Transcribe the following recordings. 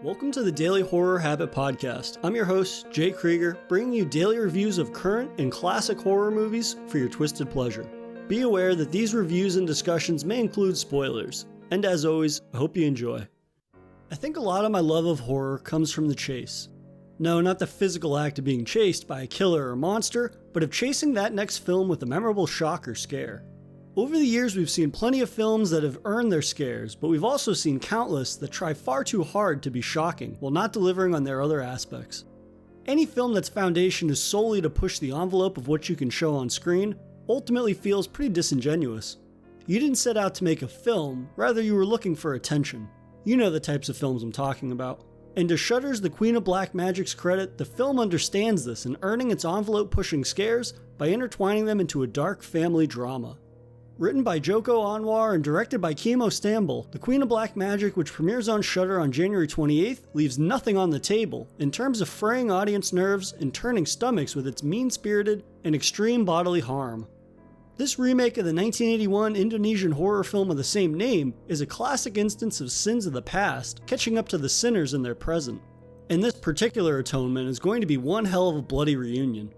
Welcome to the Daily Horror Habit Podcast. I'm your host, Jay Krieger, bringing you daily reviews of current and classic horror movies for your twisted pleasure. Be aware that these reviews and discussions may include spoilers, and as always, I hope you enjoy. I think a lot of my love of horror comes from the chase. No, not the physical act of being chased by a killer or monster, but of chasing that next film with a memorable shock or scare. Over the years, we've seen plenty of films that have earned their scares, but we've also seen countless that try far too hard to be shocking while not delivering on their other aspects. Any film that's foundation is solely to push the envelope of what you can show on screen ultimately feels pretty disingenuous. You didn't set out to make a film, rather you were looking for attention. You know the types of films I'm talking about. And to Shudder's The Queen of Black Magic's credit, the film understands this and earning its envelope-pushing scares by intertwining them into a dark family drama. Written by Joko Anwar and directed by Kimo Stamble, The Queen of Black Magic, which premieres on Shudder on January 28th, leaves nothing on the table in terms of fraying audience nerves and turning stomachs with its mean-spirited and extreme bodily harm. This remake of the 1981 Indonesian horror film of the same name is a classic instance of sins of the past catching up to the sinners in their present. And this particular atonement is going to be one hell of a bloody reunion.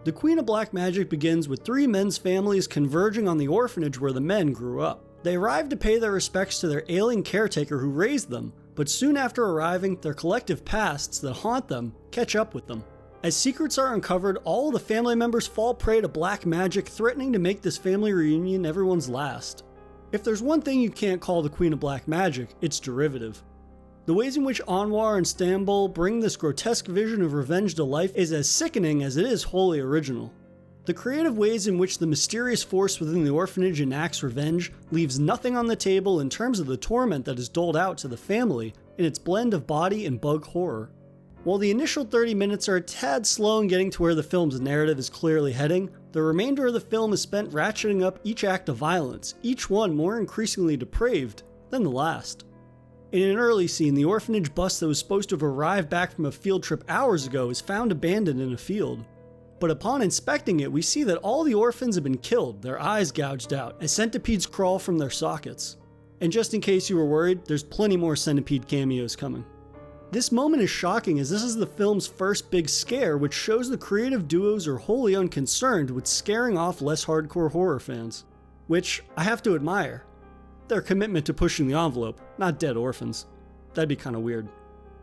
The Queen of Black Magic begins with three men's families converging on the orphanage where the men grew up. They arrive to pay their respects to their ailing caretaker who raised them, but soon after arriving, their collective pasts that haunt them catch up with them. As secrets are uncovered, all of the family members fall prey to black magic, threatening to make this family reunion everyone's last. If there's one thing you can't call the Queen of Black Magic, it's derivative. The ways in which Anwar and Stamble bring this grotesque vision of revenge to life is as sickening as it is wholly original. The creative ways in which the mysterious force within the orphanage enacts revenge leaves nothing on the table in terms of the torment that is doled out to the family in its blend of body and bug horror. While the initial 30 minutes are a tad slow in getting to where the film's narrative is clearly heading, the remainder of the film is spent ratcheting up each act of violence, each one more increasingly depraved than the last. In an early scene, the orphanage bus that was supposed to have arrived back from a field trip hours ago is found abandoned in a field. But upon inspecting it, we see that all the orphans have been killed, their eyes gouged out, as centipedes crawl from their sockets. And just in case you were worried, there's plenty more centipede cameos coming. This moment is shocking as this is the film's first big scare, which shows the creative duos are wholly unconcerned with scaring off less hardcore horror fans. Which I have to admire. Their commitment to pushing the envelope, not dead orphans. That'd be kinda weird.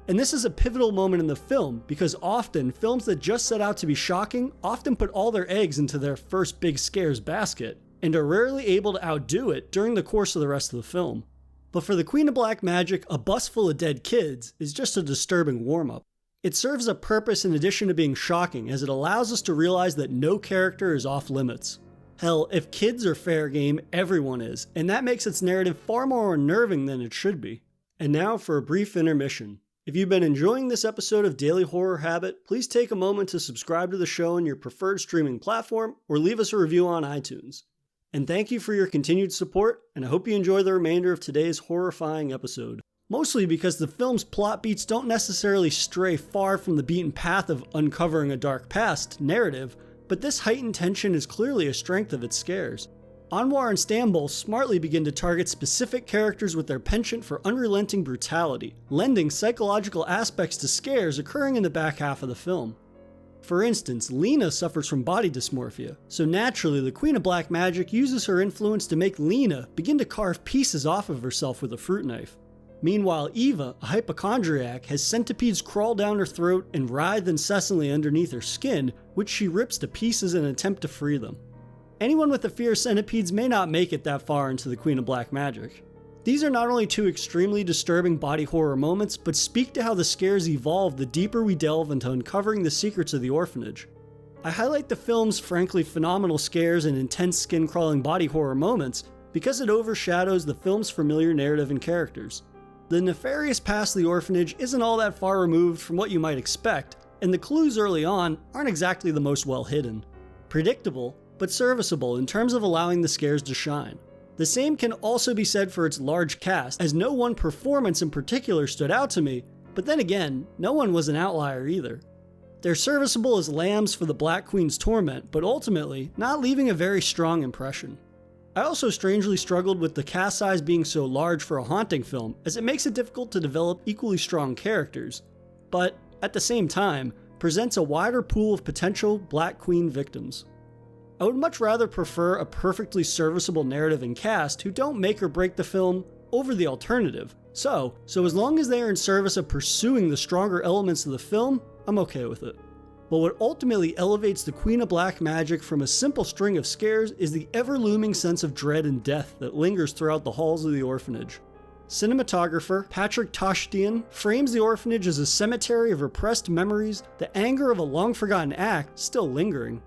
And this is a pivotal moment in the film because often films that just set out to be shocking often put all their eggs into their first big scares basket and are rarely able to outdo it during the course of the rest of the film. But for The Queen of Black Magic, a bus full of dead kids is just a disturbing warm-up. It serves a purpose in addition to being shocking as it allows us to realize that no character is off limits. Hell, if kids are fair game, everyone is, and that makes its narrative far more unnerving than it should be. And now for a brief intermission. If you've been enjoying this episode of Daily Horror Habit, please take a moment to subscribe to the show on your preferred streaming platform or leave us a review on iTunes. And thank you for your continued support, and I hope you enjoy the remainder of today's horrifying episode. Mostly because the film's plot beats don't necessarily stray far from the beaten path of uncovering a dark past narrative, but this heightened tension is clearly a strength of its scares. Anwar and Stamble smartly begin to target specific characters with their penchant for unrelenting brutality, lending psychological aspects to scares occurring in the back half of the film. For instance, Lena suffers from body dysmorphia, so naturally the Queen of Black Magic uses her influence to make Lena begin to carve pieces off of herself with a fruit knife. Meanwhile, Eva, a hypochondriac, has centipedes crawl down her throat and writhe incessantly underneath her skin, which she rips to pieces in an attempt to free them. Anyone with a fear of centipedes may not make it that far into The Queen of Black Magic. These are not only two extremely disturbing body horror moments, but speak to how the scares evolve the deeper we delve into uncovering the secrets of the orphanage. I highlight the film's frankly phenomenal scares and intense skin-crawling body horror moments because it overshadows the film's familiar narrative and characters. The nefarious past of the orphanage isn't all that far removed from what you might expect, and the clues early on aren't exactly the most well hidden. Predictable, but serviceable in terms of allowing the scares to shine. The same can also be said for its large cast, as no one performance in particular stood out to me, but then again, no one was an outlier either. They're serviceable as lambs for the Black Queen's torment, but ultimately not leaving a very strong impression. I also strangely struggled with the cast size being so large for a haunting film, as it makes it difficult to develop equally strong characters, but at the same time, presents a wider pool of potential Black Queen victims. I would much rather prefer a perfectly serviceable narrative and cast who don't make or break the film over the alternative. So as long as they are in service of pursuing the stronger elements of the film, I'm okay with it. But what ultimately elevates the Queen of Black magic from a simple string of scares is the ever-looming sense of dread and death that lingers throughout the halls of the orphanage. Cinematographer Patrick Toshtian frames the orphanage as a cemetery of repressed memories, the anger of a long-forgotten act still lingering.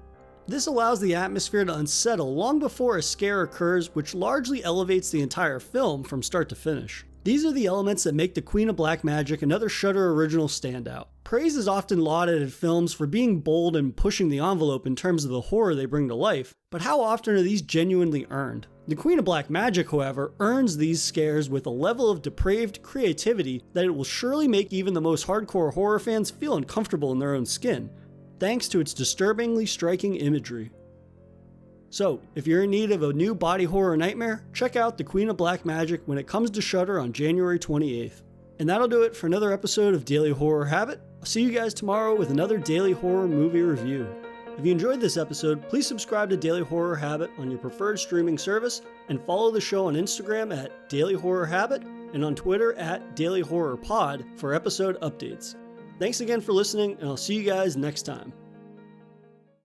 This allows the atmosphere to unsettle long before a scare occurs, which largely elevates the entire film from start to finish. These are the elements that make the Queen of Black magic another Shudder original standout. Praise is often lauded at films for being bold and pushing the envelope in terms of the horror they bring to life, but how often are these genuinely earned? The Queen of Black magic, however, earns these scares with a level of depraved creativity that it will surely make even the most hardcore horror fans feel uncomfortable in their own skin, thanks to its disturbingly striking imagery. So, if you're in need of a new body horror nightmare, check out The Queen of Black Magic when it comes to Shudder on January 28th. And that'll do it for another episode of Daily Horror Habit. I'll see you guys tomorrow with another Daily Horror movie review. If you enjoyed this episode, please subscribe to Daily Horror Habit on your preferred streaming service and follow the show on Instagram at Daily Horror Habit and on Twitter at Daily Horror Pod for episode updates. Thanks again for listening, and I'll see you guys next time.